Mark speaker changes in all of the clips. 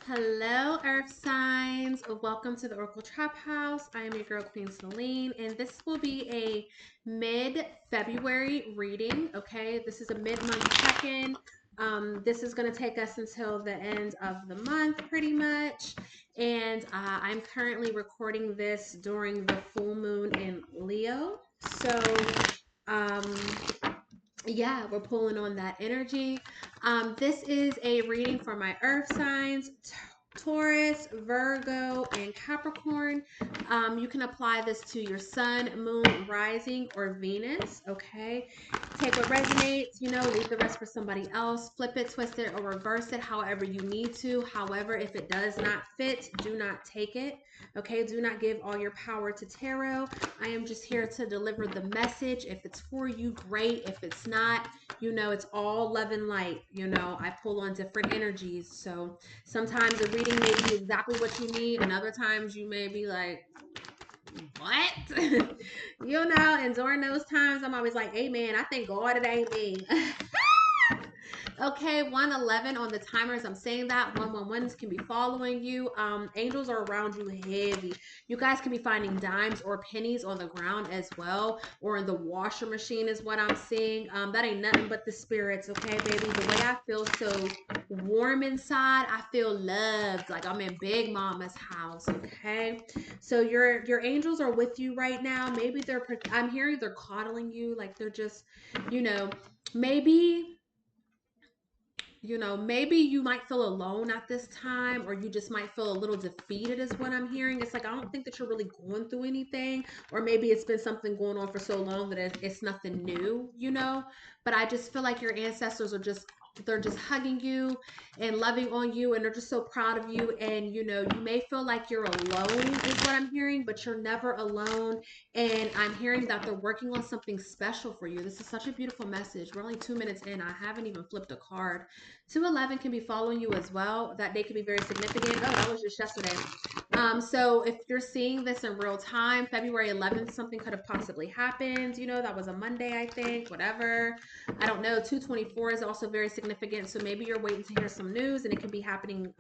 Speaker 1: Hello, Earth signs. Welcome to the Oracle Trap House. I am your girl, Queen Celine, and this will be a mid-February reading. Okay, this is a mid-month check-in. This is going to take us until the end of the month, pretty much. And I'm currently recording this during the full moon in Leo. So, um, yeah, we're pulling on that energy. This is a reading for my earth signs, Taurus, Virgo, and Capricorn. You can apply this to your sun, moon, rising, or Venus. Okay. Take what resonates, leave the rest for somebody else. Flip it, twist it, or reverse it however you need to. However, if it does not fit, do not take it. Okay. Do not give all your power to tarot. I am just here to deliver the message. If it's for you, great. If it's not, it's all love and light. I pull on different energies. So sometimes a reading may be exactly what you need, and other times you may be like, what? And during those times, I'm always like, amen. I thank God it ain't me. Okay, 111 on the timers. I'm saying that 111s can be following you. Angels are around you heavy. You guys can be finding dimes or pennies on the ground as well, or in the washer machine is what I'm seeing. That ain't nothing but the spirits, okay, baby. The way I feel so warm inside, I feel loved, like I'm in Big Mama's house, okay. So your angels are with you right now. Maybe I'm hearing they're coddling you, like they're just, you know, maybe maybe you might feel alone at this time, or you just might feel a little defeated, is what I'm hearing. It's like, I don't think that you're really going through anything, or maybe it's been something going on for so long that it's nothing new. But I just feel like your ancestors are they're just hugging you and loving on you, and they're just so proud of you. And you may feel like you're alone, is what I'm hearing, but you're never alone. And I'm hearing that they're working on something special for you. This is such a beautiful message. We're only 2 minutes in. I haven't even flipped a card. 211 can be following you as well. That day could be very significant. Oh, that was just yesterday. So if you're seeing this in real time, February 11th, something could have possibly happened. That was a Monday, I think, whatever. I don't know. 224 is also very significant. So maybe you're waiting to hear some news, and it could be happening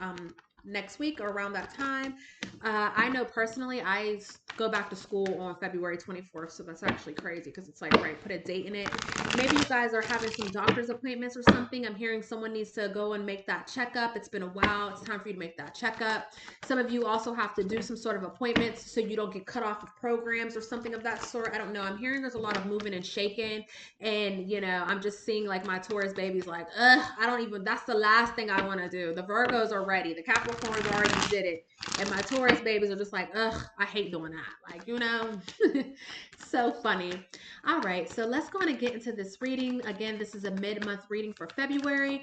Speaker 1: next week or around that time. I know personally, I go back to school on February 24th, so that's actually crazy because it's like, right, put a date in it. Maybe you guys are having some doctor's appointments or something. I'm hearing someone needs to go and make that checkup. It's been a while. It's time for you to make that checkup. Some of you also have to do some sort of appointments so you don't get cut off of programs or something of that sort. I don't know. I'm hearing there's a lot of moving and shaking, and I'm just seeing like my Taurus babies like, I don't even, that's the last thing I want to do. The Virgos are ready. The Capricorns already did it. And my Taurus babies are just like, I hate doing that. Like, so funny. All right, so let's go on and get into this reading. Again, this is a mid-month reading for February.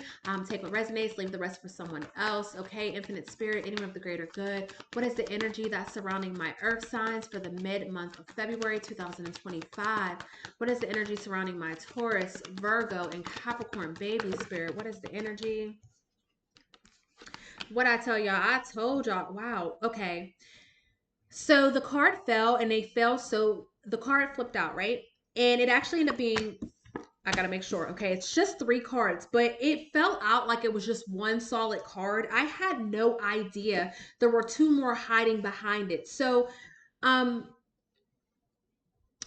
Speaker 1: Take what resonates, leave the rest for someone else. Okay, Infinite Spirit, anyone of the greater good. What is the energy that's surrounding my earth signs for the mid-month of February 2025? What is the energy surrounding my Taurus, Virgo, and Capricorn baby spirit? What is the energy? What I tell y'all, I told y'all. Wow. Okay. So the card fell, and they fell. So the card flipped out, right? And it actually ended up being, I gotta make sure. Okay, it's just 3 cards, but it fell out like it was just one solid card. I had no idea there were 2 more hiding behind it. So, um,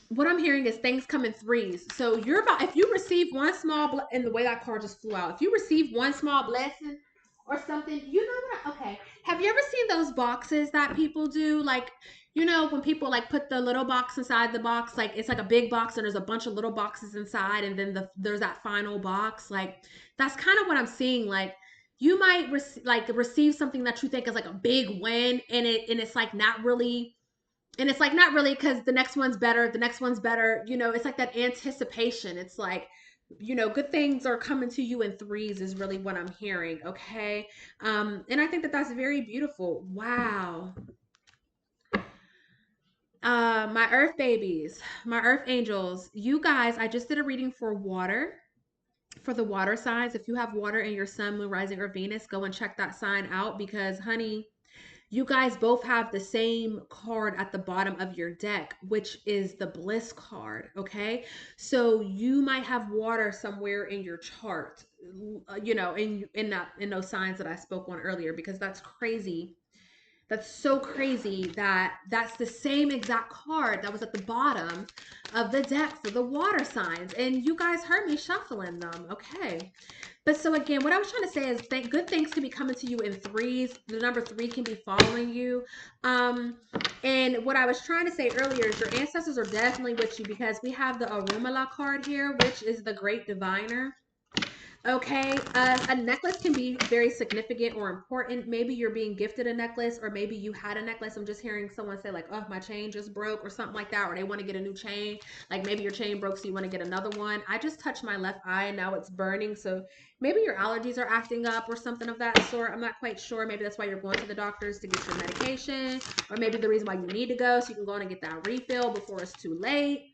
Speaker 1: what I'm hearing is things come in threes. So if you receive one small, and the way that card just flew out, if you receive one small blessing or something, okay. Have you ever seen those boxes that people do? Like, when people like put the little box inside the box, like it's like a big box and there's a bunch of little boxes inside, and then there's that final box. Like, that's kind of what I'm seeing. Like, you might receive something that you think is like a big win, and it's like not really, because the next one's better, the next one's better. It's like that anticipation. It's like, good things are coming to you in threes, is really what I'm hearing. Okay. And I think that that's very beautiful. Wow. My earth babies, my earth angels, you guys, I just did a reading for water, for the water signs. If you have water in your sun, moon, rising, or Venus, go and check that sign out, because honey, you guys both have the same card at the bottom of your deck, which is the bliss card. Okay, so you might have water somewhere in your chart, you know, in those signs that I spoke on earlier, because that's crazy. That's so crazy that that's the same exact card that was at the bottom of the deck for the water signs, and you guys heard me shuffling them. Okay, but so again, what I was trying to say is good things can be coming to you in threes. The number three can be following you. Um, and what I was trying to say earlier is your ancestors are definitely with you, because we have the Arumala card here, which is the great diviner. Okay, a necklace can be very significant or important. Maybe you're being gifted a necklace, or maybe you had a necklace. I'm just hearing someone say like, "Oh, my chain just broke," or something like that, or they want to get a new chain. Like maybe your chain broke, so you want to get another one. I just touched my left eye and now it's burning, so maybe your allergies are acting up or something of that sort. I'm not quite sure. Maybe that's why you're going to the doctors to get your medication, or maybe the reason why you need to go so you can go in and get that refill before it's too late.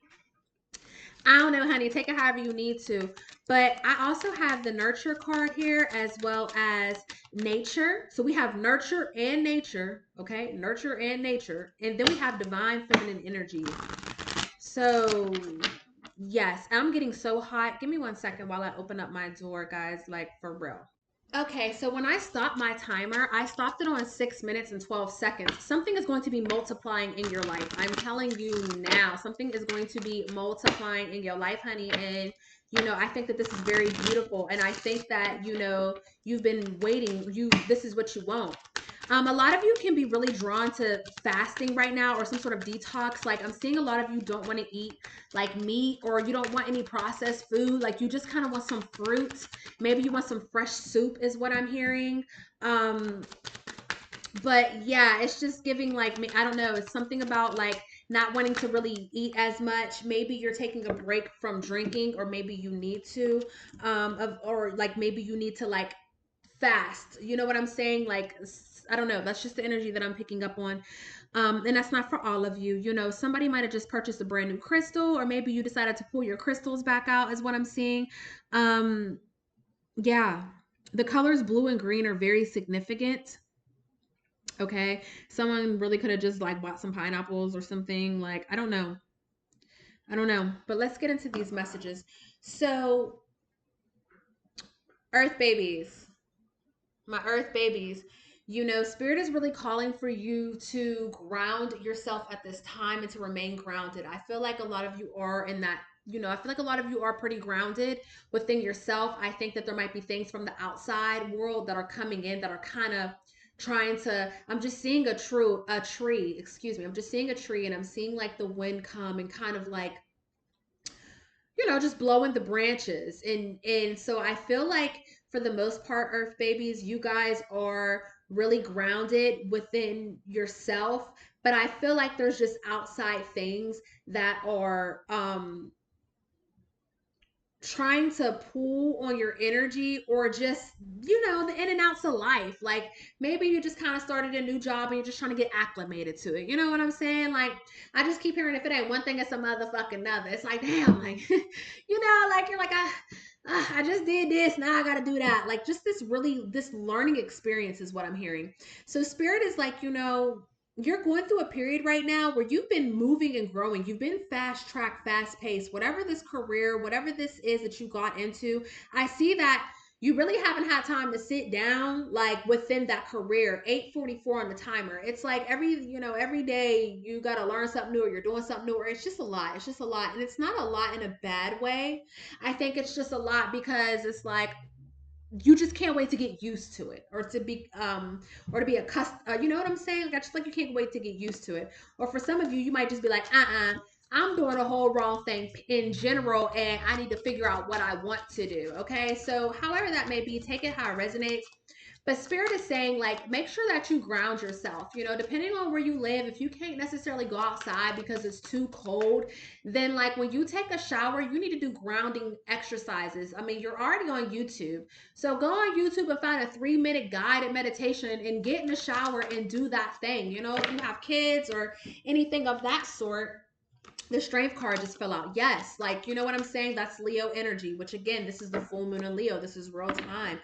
Speaker 1: I don't know, honey. Take it however you need to. But I also have the nurture card here, as well as nature. So we have nurture and nature. Okay. Nurture and nature. And then we have divine feminine energy. So, yes, I'm getting so hot. Give me 1 second while I open up my door, guys. Like, for real. Okay, so when I stopped my timer, I stopped it on 6 minutes and 12 seconds. Something is going to be multiplying in your life. I'm telling you now, something is going to be multiplying in your life, honey. And, you know, I think that this is very beautiful. And I think that, you know, you've been waiting. This is what you want. A lot of you can be really drawn to fasting right now, or some sort of detox. Like I'm seeing a lot of you don't want to eat like meat, or you don't want any processed food. Like you just kind of want some fruits. Maybe you want some fresh soup is what I'm hearing. Um, but yeah, it's just giving like me, I don't know, it's something about like not wanting to really eat as much. Maybe you're taking a break from drinking, or maybe you need to, or like maybe you need to like fast. You know what I'm saying? Like I don't know. That's just the energy that I'm picking up on. And that's not for all of you. You know, somebody might have just purchased a brand new crystal, or maybe you decided to pull your crystals back out, is what I'm seeing. Um, yeah. The colors blue and green are very significant. Okay. Someone really could have just like bought some pineapples or something. Like, I don't know. I don't know. But let's get into these messages. So, Earth babies, my earth babies, you know, spirit is really calling for you to ground yourself at this time and to remain grounded. I feel like a lot of you are in that, you know, I feel like a lot of you are pretty grounded within yourself. I think that there might be things from the outside world that are coming in that are kind of trying to, I'm just seeing a tree, excuse me, I'm just seeing a tree, and I'm seeing like the wind come and kind of like, you know, just blowing the branches. And so I feel like for the most part, earth babies, you guys are really grounded within yourself, but I feel like there's just outside things that are trying to pull on your energy, or just, you know, the in and outs of life. Like maybe you just kind of started a new job and you're just trying to get acclimated to it. You know what I'm saying? Like I just keep hearing, if it ain't one thing, it's a motherfucking another. It's like, damn, like you know, like you're like, I just did this, now I gotta do that. Like just this learning experience is what I'm hearing. So spirit is like, you know, you're going through a period right now where you've been moving and growing. You've been fast track, fast paced, whatever this career, whatever this is that you got into. I see that you really haven't had time to sit down like within that career. 8:44 on the timer. It's like every day you got to learn something new, or you're doing something new, or it's just a lot. It's just a lot. And it's not a lot in a bad way. I think it's just a lot because it's like you just can't wait to get used to it, or to be accustomed, you know what I'm saying? Like, just like you can't wait to get used to it. Or for some of you, you might just be like, I'm doing a whole wrong thing in general, and I need to figure out what I want to do. Okay, so however that may be, take it how it resonates. But spirit is saying, like, make sure that you ground yourself. You know, depending on where you live, if you can't necessarily go outside because it's too cold, then like when you take a shower, you need to do grounding exercises. I mean, you're already on YouTube. So go on YouTube and find a 3-minute guided meditation and get in the shower and do that thing. You know, if you have kids or anything of that sort, The strength card just fell out. Yes, like, you know what I'm saying? That's Leo energy, which again, this is the full moon in Leo. This is real time.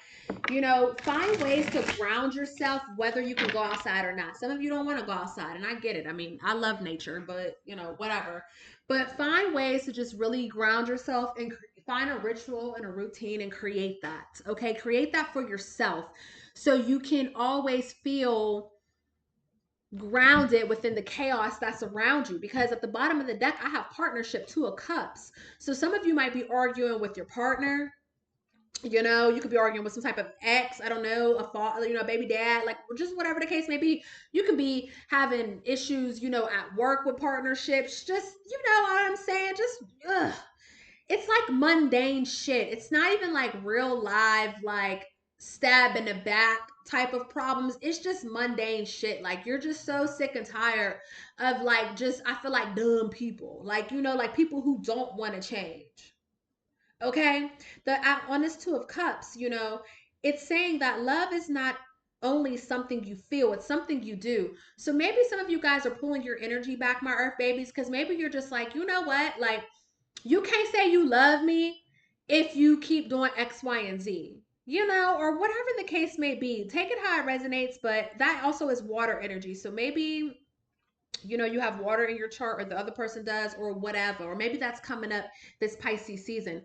Speaker 1: You know, find ways to ground yourself, whether you can go outside or not. Some of you don't want to go outside, and I get it. I mean, I love nature, but, you know, whatever. But find ways to just really ground yourself and find a ritual and a routine and create that. Okay, create that for yourself so you can always feel grounded within the chaos that's around you, because at the bottom of the deck I have partnership, 2 of cups. So some of you might be arguing with your partner. You know, you could be arguing with some type of ex, I don't know, a father, you know, a baby dad, like just whatever the case may be. You could be having issues, you know, at work with partnerships. Just, you know what I'm saying? Just it's like mundane shit. It's not even like real live, like stab in the back type of problems. It's just mundane shit. Like you're just so sick and tired of like just, I feel like dumb people. Like, you know, like people who don't want to change. Okay? The on this 2 of cups, you know, it's saying that love is not only something you feel, it's something you do. So maybe some of you guys are pulling your energy back, my earth babies, because maybe you're just like, you know what? Like you can't say you love me if you keep doing X, Y, and Z, you know, or whatever the case may be. Take it how it resonates, but that also is water energy. So maybe, you know, you have water in your chart, or the other person does, or whatever, or maybe that's coming up this Pisces season.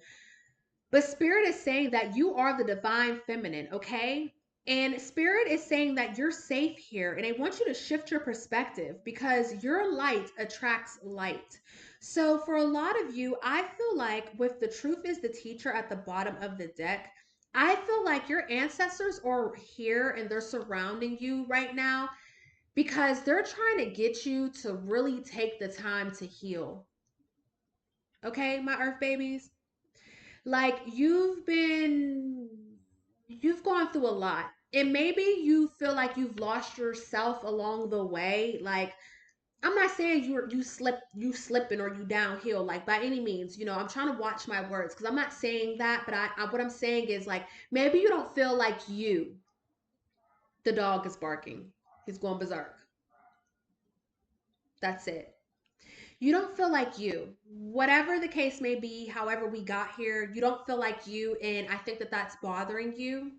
Speaker 1: But Spirit is saying that you are the divine feminine, okay? And Spirit is saying that you're safe here. And I want you to shift your perspective because your light attracts light. So for a lot of you, I feel like with the truth is the teacher at the bottom of the deck, I feel like your ancestors are here and they're surrounding you right now because they're trying to get you to really take the time to heal. Okay, my earth babies? Like you've gone through a lot. And maybe you feel like you've lost yourself along the way. Like I'm not saying you slipping or you downhill like by any means. You know, I'm trying to watch my words because I'm not saying that, but I what I'm saying is like maybe you don't feel like you. The dog is barking. He's going berserk. That's it. You don't feel like you. Whatever the case may be, however we got here, you don't feel like you, and I think that that's bothering you.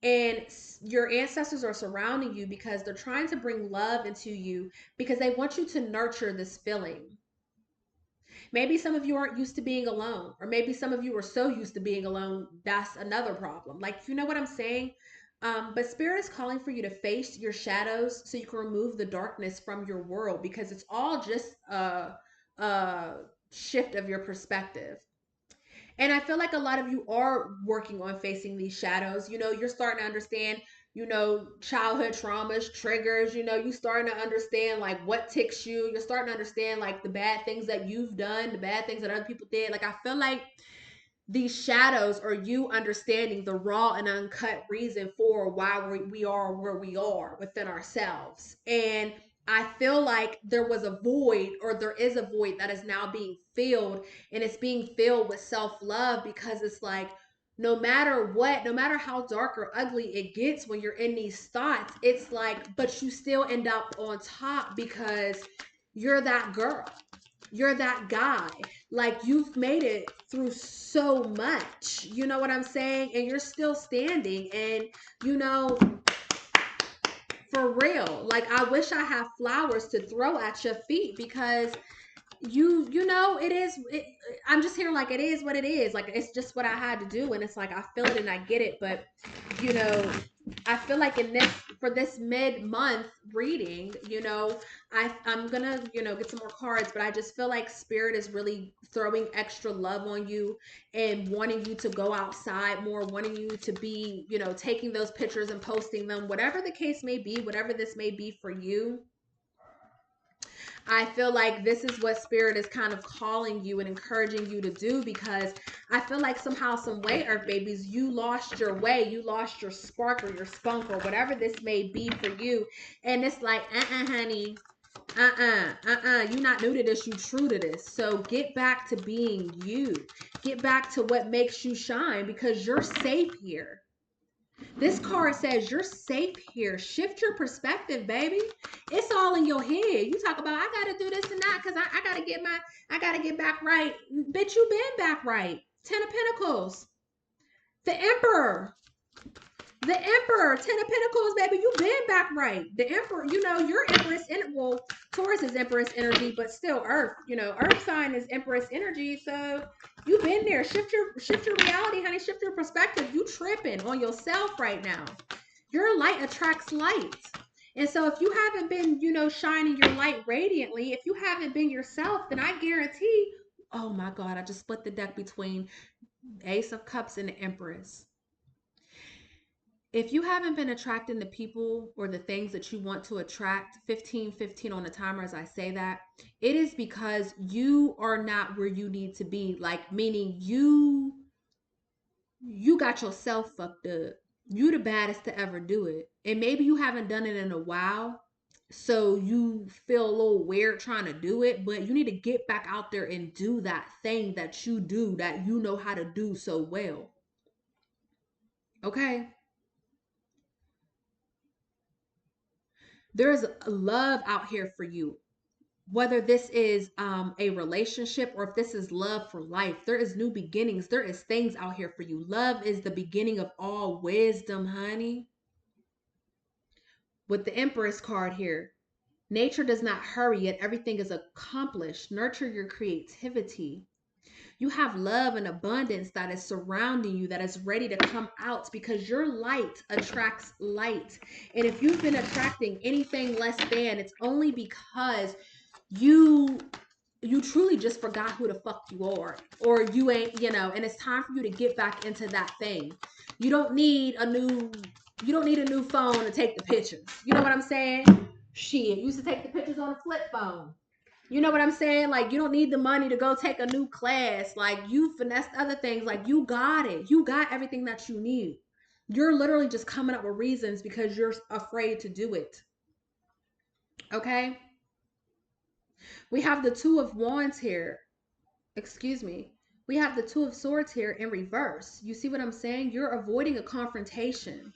Speaker 1: And your ancestors are surrounding you because they're trying to bring love into you because they want you to nurture this feeling. Maybe some of you aren't used to being alone, or maybe some of you are so used to being alone. That's another problem. Like, you know what I'm saying? But Spirit is calling for you to face your shadows so you can remove the darkness from your world because it's all just a shift of your perspective. And I feel like a lot of you are working on facing these shadows. You know, you're starting to understand, you know, childhood traumas, triggers, you know, you starting to understand like what ticks you. You're starting to understand like the bad things that you've done, the bad things that other people did. Like I feel like these shadows are you understanding the raw and uncut reason for why we are where we are within ourselves. And I feel like there was a void, or there is a void that is now being filled, and it's being filled with self-love because it's like no matter what, no matter how dark or ugly it gets when you're in these thoughts, it's like, but you still end up on top because you're that girl, you're that guy. Like you've made it through so much, you know what I'm saying? And you're still standing. And you know, for real, like I wish I had flowers to throw at your feet because you know I'm just hearing like it is what it is. Like it's just what I had to do, and it's like I feel it and I get it. But you know, I feel like in this, for this mid-month reading, you know, I'm gonna, you know, get some more cards, but I just feel like Spirit is really throwing extra love on you and wanting you to go outside more, wanting you to be, you know, taking those pictures and posting them, whatever the case may be, whatever this may be for you. I feel like this is what Spirit is kind of calling you and encouraging you to do, because I feel like somehow, some way, Earth babies, you lost your way, you lost your spark or your spunk or whatever this may be for you. And it's like, honey, you're not new to this, you true to this. So get back to being you. Get back to what makes you shine because you're safe here. This card says you're safe here. Shift your perspective, baby. It's all in your head. You talk about I gotta do this and that because I gotta get back right. Bitch, you been back right. Ten of Pentacles. The Emperor. The Emperor, Ten of Pentacles, baby, you been back right. The Emperor, you know, your Empress, well, Taurus is Empress energy, but still Earth, you know, Earth sign is Empress energy. So you been there. Shift your reality, honey. Shift your perspective. You tripping on yourself right now. Your light attracts light. And so if you haven't been, you know, shining your light radiantly, if you haven't been yourself, then I guarantee, oh my God, I just split the deck between Ace of Cups and the Empress. If you haven't been attracting the people or the things that you want to attract, 15 on the timer as I say that, it is because you are not where you need to be. Like, meaning you got yourself fucked up. You the baddest to ever do it. And maybe you haven't done it in a while. So you feel a little weird trying to do it, but you need to get back out there and do that thing that you do that you know how to do so well. Okay? There's love out here for you, whether this is a relationship or if this is love for life. There is new beginnings. There is things out here for you. Love is the beginning of all wisdom, honey. With the Empress card here, nature does not hurry, yet everything is accomplished. Nurture your creativity. You have love and abundance that is surrounding you, that is ready to come out because your light attracts light. And if you've been attracting anything less than, it's only because you truly just forgot who the fuck you are, or you ain't, you know, and it's time for you to get back into that thing. You don't need a new phone to take the pictures. You know what I'm saying? Shit, you used to take the pictures on a flip phone. You know what I'm saying? Like, you don't need the money to go take a new class. Like, you finessed other things. Like, you got it. You got everything that you need. You're literally just coming up with reasons because you're afraid to do it. Okay? We have the Two of Wands here. Excuse me. We have the Two of Swords here in reverse. You see what I'm saying? You're avoiding a confrontation.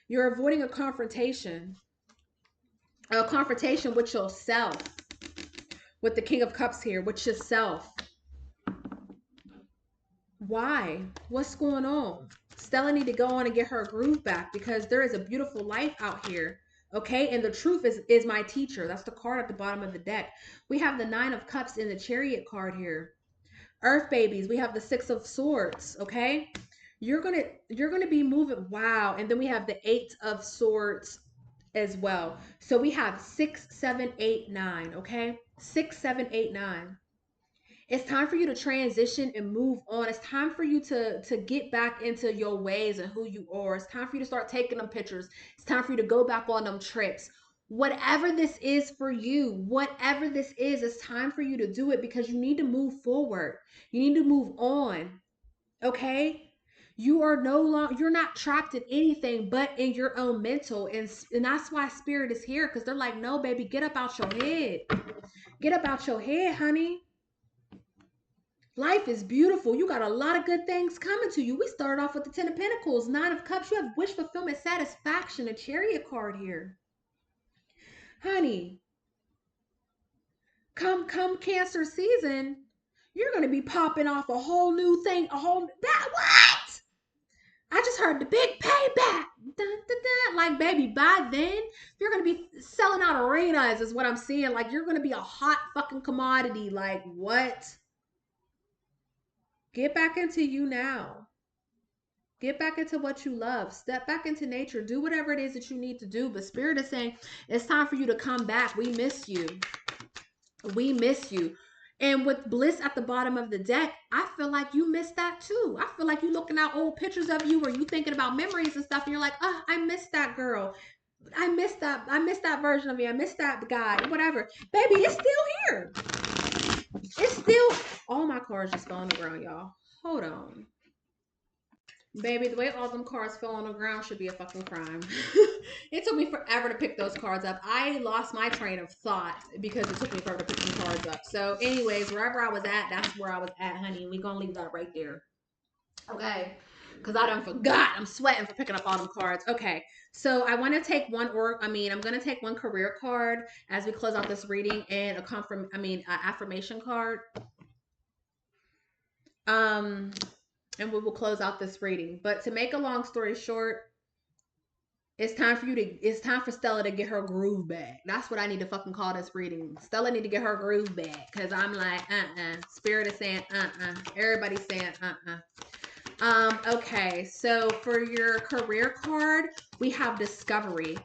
Speaker 1: You're avoiding a confrontation with yourself. With the King of Cups here, with yourself. Why? What's going on? Stella need to go on and get her groove back because there is a beautiful life out here. Okay, and the truth is my teacher. That's the card at the bottom of the deck. We have the Nine of Cups in the Chariot card here. Earth babies. We have the Six of Swords. Okay, you're gonna be moving. Wow, and then we have the Eight of Swords as well. So we have 6, 7, 8, 9. Okay, 6, 7, 8, 9. It's time for you to transition and move on. It's time for you to get back into your ways and who you are. It's time for you to start taking them pictures. It's time for you to go back on them trips. Whatever this is for you, whatever this is, it's time for you to do it because you need to move forward. You need to move on. Okay? You are no longer, you're not trapped in anything but in your own mental. And that's why spirit is here, because they're like, no, baby, get up out your head. Get up out your head, honey. Life is beautiful. You got a lot of good things coming to you. We started off with the Ten of Pentacles, Nine of Cups. You have wish fulfillment, satisfaction, a Chariot card here. Honey, come Cancer season, you're going to be popping off a whole new thing, what? I just heard the big payback. Dun, dun, dun. Like, baby, by then, you're going to be selling out arenas is what I'm seeing. Like, you're going to be a hot fucking commodity. Like, what? Get back into you now. Get back into what you love. Step back into nature. Do whatever it is that you need to do. But Spirit is saying, it's time for you to come back. We miss you. We miss you. And with bliss at the bottom of the deck, I feel like you missed that too. I feel like you looking at old pictures of you or you thinking about memories and stuff. And you're like, oh, I miss that girl. I miss that version of me. I miss that guy. Whatever. Baby, it's still here. It's still, all my cards just fell on the ground, y'all. Hold on. Baby, the way all them cards fell on the ground should be a fucking crime. It took me forever to pick those cards up. I lost my train of thought because it took me forever to pick some cards up. So anyways, wherever I was at, that's where I was at, honey. We're going to leave that right there. Okay. because I done forgot. I'm sweating for picking up all them cards. Okay, so I want to take I'm going to take one career card as we close out this reading, and affirmation card. Um, and we will close out this reading. But to make a long story short, it's time for Stella to get her groove back. That's what I need to fucking call this reading. Stella need to get her groove back. Cause I'm like, Spirit is saying, Everybody's saying, okay. So for your career card, we have discovery.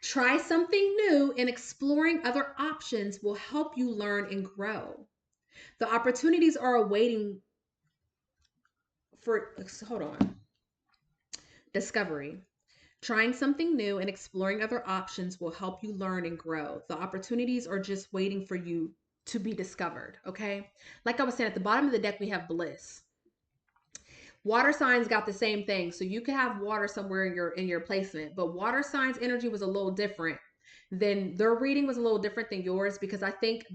Speaker 1: Try something new, and exploring other options will help you learn and grow. The opportunities are awaiting for, hold on. Discovery. Trying something new and exploring other options will help you learn and grow. The opportunities are just waiting for you to be discovered, okay? Like I was saying, at the bottom of the deck, we have bliss. Water signs got the same thing. So you could have water somewhere in your placement, but water signs energy was a little different. Then their reading was a little different than yours, because I think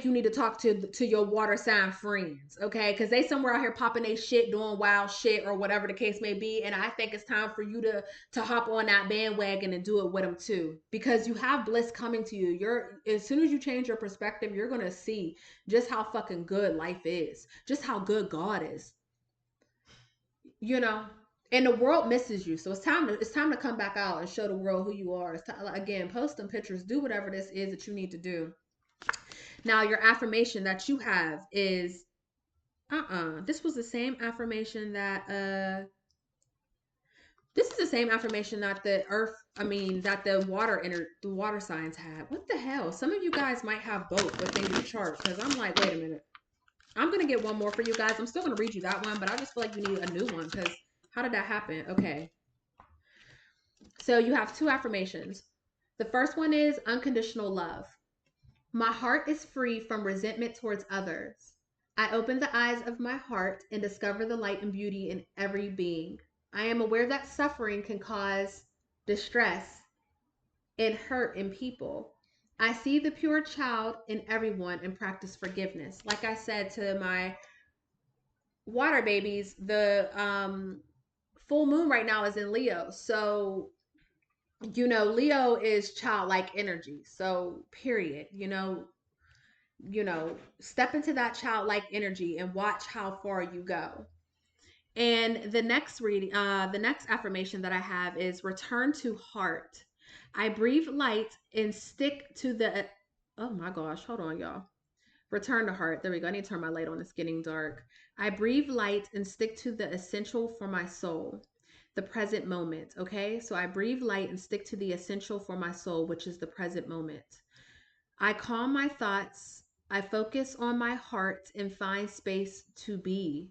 Speaker 1: you need to talk to your water sign friends, okay? Because they somewhere out here popping their shit, doing wild shit, or whatever the case may be. And I think it's time for you to hop on that bandwagon and do it with them too, because you have bliss coming to you. As soon as you change your perspective, you're gonna see just how fucking good life is, just how good God is, you know. And the world misses you, so it's time to come back out and show the world who you are. It's time, again, post them pictures, do whatever this is that you need to do. Now, your affirmation that you have is this was the same affirmation that the earth, that the water signs had. What the hell? Some of you guys might have both within your chart, because I'm like, wait a minute. I'm going to get one more for you guys. I'm still going to read you that one, but I just feel like you need a new one, because how did that happen? Okay. So you have two affirmations. The first one is unconditional love. My heart is free from resentment towards others. I open the eyes of my heart and discover the light and beauty in every being. I am aware that suffering can cause distress and hurt in people. I see the pure child in everyone and practice forgiveness. Like I said to my water babies, the full moon right now is in Leo. So, Leo is childlike energy. So, period. Step into that childlike energy and watch how far you go. And the next affirmation that I have is return to heart. I breathe light and stick to the, oh my gosh, hold on, y'all. Return to heart. There we go. I need to turn my light on. It's getting dark. I breathe light and stick to the essential for my soul, the present moment. Okay. So I breathe light and stick to the essential for my soul, which is the present moment. I calm my thoughts. I focus on my heart and find space to be.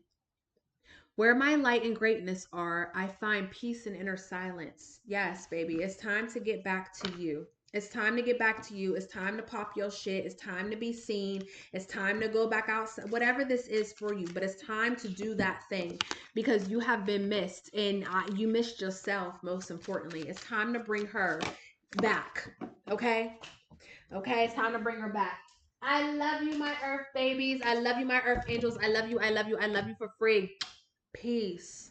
Speaker 1: Where my light and greatness are, I find peace and inner silence. Yes, baby, it's time to get back to you. It's time to get back to you. It's time to pop your shit. It's time to be seen. It's time to go back outside, whatever this is for you. But it's time to do that thing, because you have been missed, and you missed yourself, most importantly. It's time to bring her back. Okay? Okay, it's time to bring her back. I love you, my earth babies. I love you, my earth angels. I love you. I love you. I love you for free. Peace.